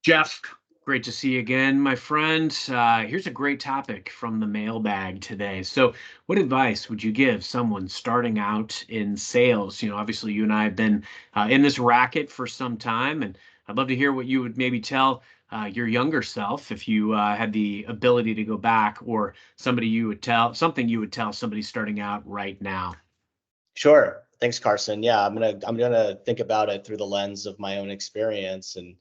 Jeff, great to see you again, my friend. Here's a great topic from the mailbag today. So, what advice would you give someone starting out in sales? Obviously, you and I have been in this racket for some time, and I'd love to hear what you would maybe tell your younger self if you had the ability to go back, or something you would tell somebody starting out right now. Sure. Thanks, Carson. Yeah, I'm gonna think about it through the lens of my own experience and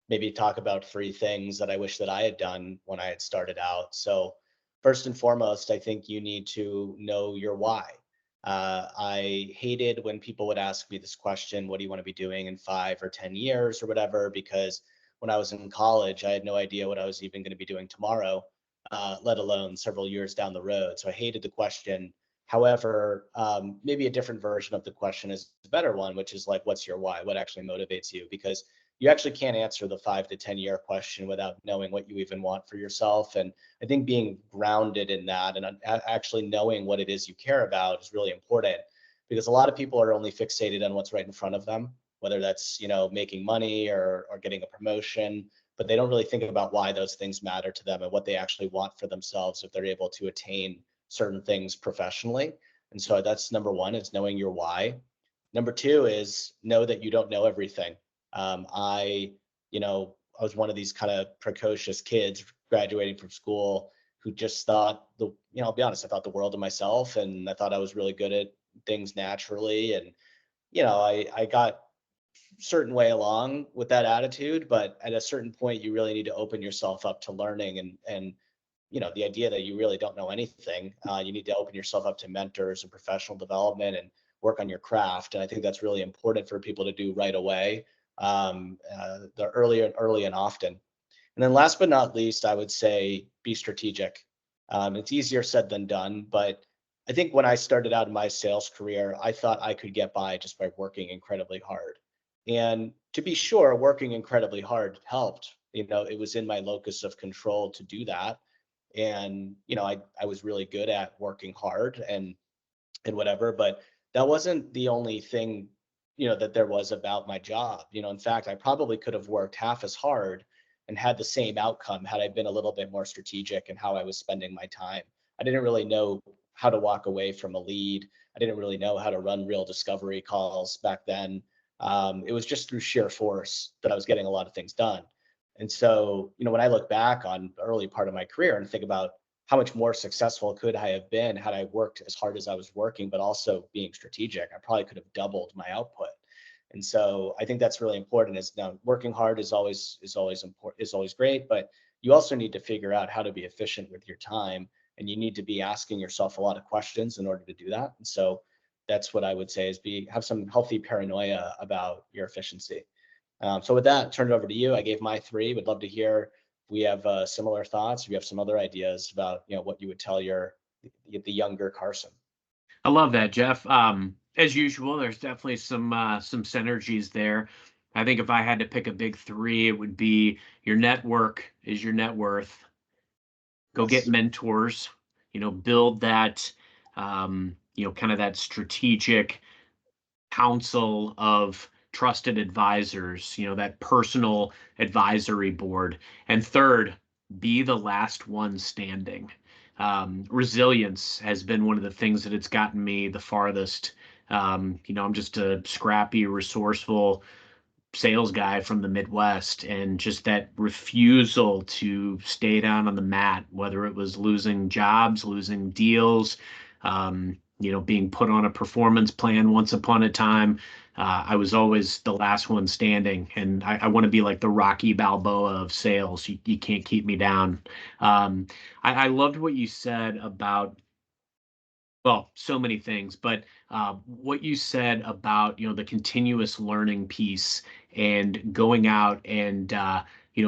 maybe talk about three things that I wish that I had done when I had started out. So, first and foremost, I think you need to know your why. I hated when people would ask me this question, what do you want to be doing in 5 or 10 years or whatever? Because when I was in college, I had no idea what I was even going to be doing tomorrow, let alone several years down the road. So I hated the question. However, maybe a different version of the question is a better one, which is like, what's your why? What actually motivates you? Because you actually can't answer the 5 to 10 year question without knowing what you even want for yourself. And I think being grounded in that and actually knowing what it is you care about is really important because a lot of people are only fixated on what's right in front of them, whether that's, making money or getting a promotion, but they don't really think about why those things matter to them and what they actually want for themselves if they're able to attain certain things professionally. And so that's number one, is knowing your why. Number two is know that you don't know everything. I, I was one of these kind of precocious kids graduating from school who just thought I'll be honest, I thought the world of myself and I thought I was really good at things naturally. And, I got certain way along with that attitude, but at a certain point, you really need to open yourself up to learning and the idea that you really don't know anything. You need to open yourself up to mentors and professional development and work on your craft. And I think that's really important for people to do right away, the early and often. And then last but not least, I would say be strategic. It's easier said than done, but I think when I started out in my sales career, I thought I could get by just by working incredibly hard. And to be sure, working incredibly hard helped. It was in my locus of control to do that. And I was really good at working hard and whatever, but that wasn't the only thing that there was about my job. In fact, I probably could have worked half as hard and had the same outcome had I been a little bit more strategic in how I was spending my time. I didn't really know how to walk away from a lead. I didn't really know how to run real discovery calls back then. It was just through sheer force that I was getting a lot of things done. And so, when I look back on the early part of my career and think about how much more successful could I have been had I worked as hard as I was working, but also being strategic, I probably could have doubled my output. And so I think that's really important. Is now working hard is always important, is always great, but you also need to figure out how to be efficient with your time, and you need to be asking yourself a lot of questions in order to do that. And so that's what I would say is have some healthy paranoia about your efficiency. So with that, turn it over to you. I gave my three. Would love to hear if we have similar thoughts. If you have some other ideas about what you would tell the younger Carson. I love that, Jeff. As usual, there's definitely some synergies there. I think if I had to pick a big three, it would be your network is your net worth. Go get Yes. mentors, build that, kind of that strategic council of trusted advisors, that personal advisory board. And third, be the last one standing. Resilience has been one of the things that it's gotten me the farthest. I'm just a scrappy, resourceful sales guy from the Midwest, and just that refusal to stay down on the mat, whether it was losing jobs, losing deals, being put on a performance plan once upon a time. I was always the last one standing, and I want to be like the Rocky Balboa of sales. You can't keep me down. I loved what you said about, well, so many things, but what you said about the continuous learning piece and going out and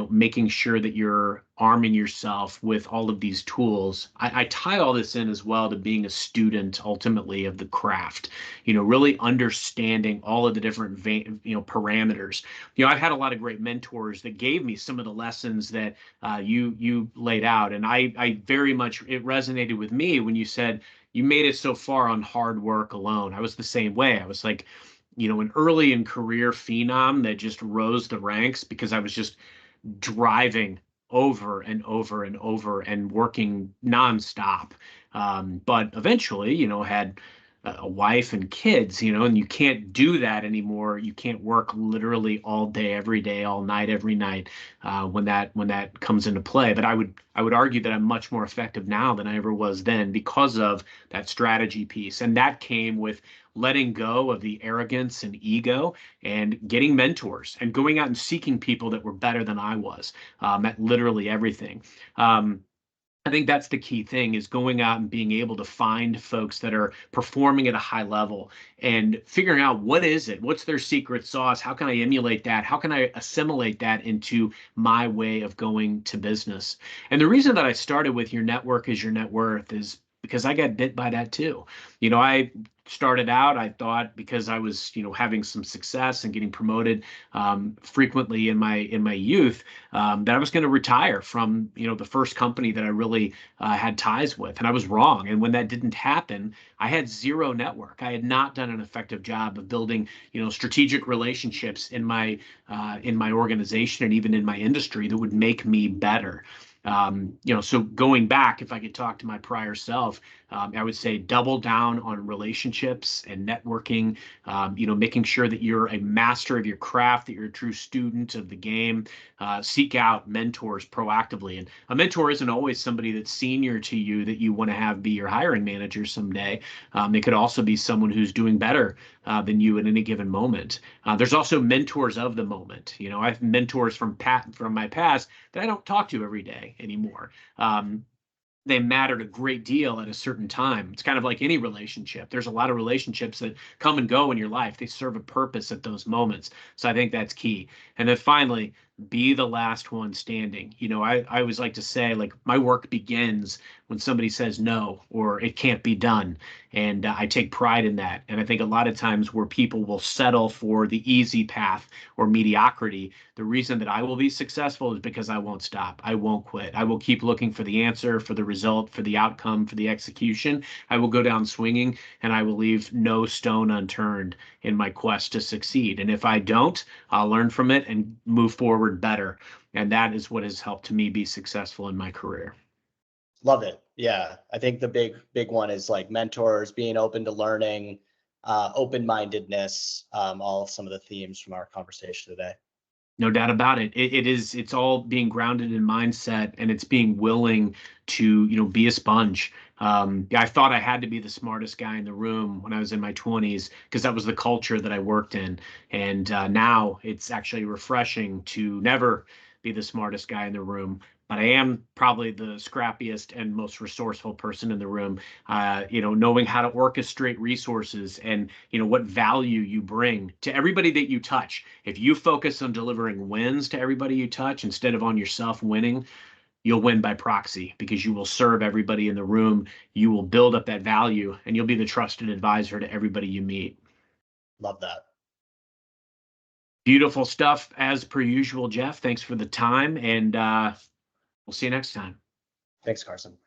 making sure that you're arming yourself with all of these tools. I tie all this in as well to being a student ultimately of the craft. Really understanding all of the different parameters. I've had a lot of great mentors that gave me some of the lessons that you laid out, and I very much, it resonated with me when you said you made it so far on hard work alone. I was the same way. I was like, an early in career phenom that just rose the ranks because I was just driving over and over and over and working nonstop. But eventually, had a wife and kids, and you can't do that anymore. You can't work literally all day, every day, all night, every night, when that comes into play. But I would argue that I'm much more effective now than I ever was then because of that strategy piece, and that came with letting go of the arrogance and ego and getting mentors and going out and seeking people that were better than I was at literally everything. Um, I think that's the key thing is going out and being able to find folks that are performing at a high level and figuring out what is it? What's their secret sauce? How can I emulate that? How can I assimilate that into my way of going to business? And the reason that I started with your network is your net worth is because I got bit by that too. I started out, I thought because I was, having some success and getting promoted frequently in my youth, that I was going to retire from the first company that I really had ties with, and I was wrong. And when that didn't happen, I had zero network. I had not done an effective job of building strategic relationships in my organization and even in my industry that would make me better. So going back, if I could talk to my prior self, I would say double down on relationships and networking, making sure that you're a master of your craft, that you're a true student of the game. Seek out mentors proactively. And a mentor isn't always somebody that's senior to you that you want to have be your hiring manager someday. It could also be someone who's doing better than you at any given moment. There's also mentors of the moment. I have mentors from my past that I don't talk to every day anymore. They mattered a great deal at a certain time. It's kind of like any relationship. There's a lot of relationships that come and go in your life. They serve a purpose at those moments. So I think that's key. And then finally, be the last one standing. I always like to say, like, my work begins when somebody says no or it can't be done. And I take pride in that. And I think a lot of times where people will settle for the easy path or mediocrity, the reason that I will be successful is because I won't stop. I won't quit. I will keep looking for the answer, for the result, for the outcome, for the execution. I will go down swinging and I will leave no stone unturned in my quest to succeed. And if I don't, I'll learn from it and move forward better. And that is what has helped me be successful in my career. Love it. Yeah. I think the big one is like mentors, being open to learning, open-mindedness, all of some of the themes from our conversation today. No doubt about it. It's all being grounded in mindset and it's being willing to, be a sponge. Yeah, I thought I had to be the smartest guy in the room when I was in my 20s because that was the culture that I worked in. And now it's actually refreshing to never be the smartest guy in the room, but I am probably the scrappiest and most resourceful person in the room. Knowing how to orchestrate resources and what value you bring to everybody that you touch. If you focus on delivering wins to everybody you touch instead of on yourself winning, you'll win by proxy because you will serve everybody in the room. You will build up that value and you'll be the trusted advisor to everybody you meet. Love that. Beautiful stuff as per usual, Jeff. Thanks for the time, and we'll see you next time. Thanks, Carson.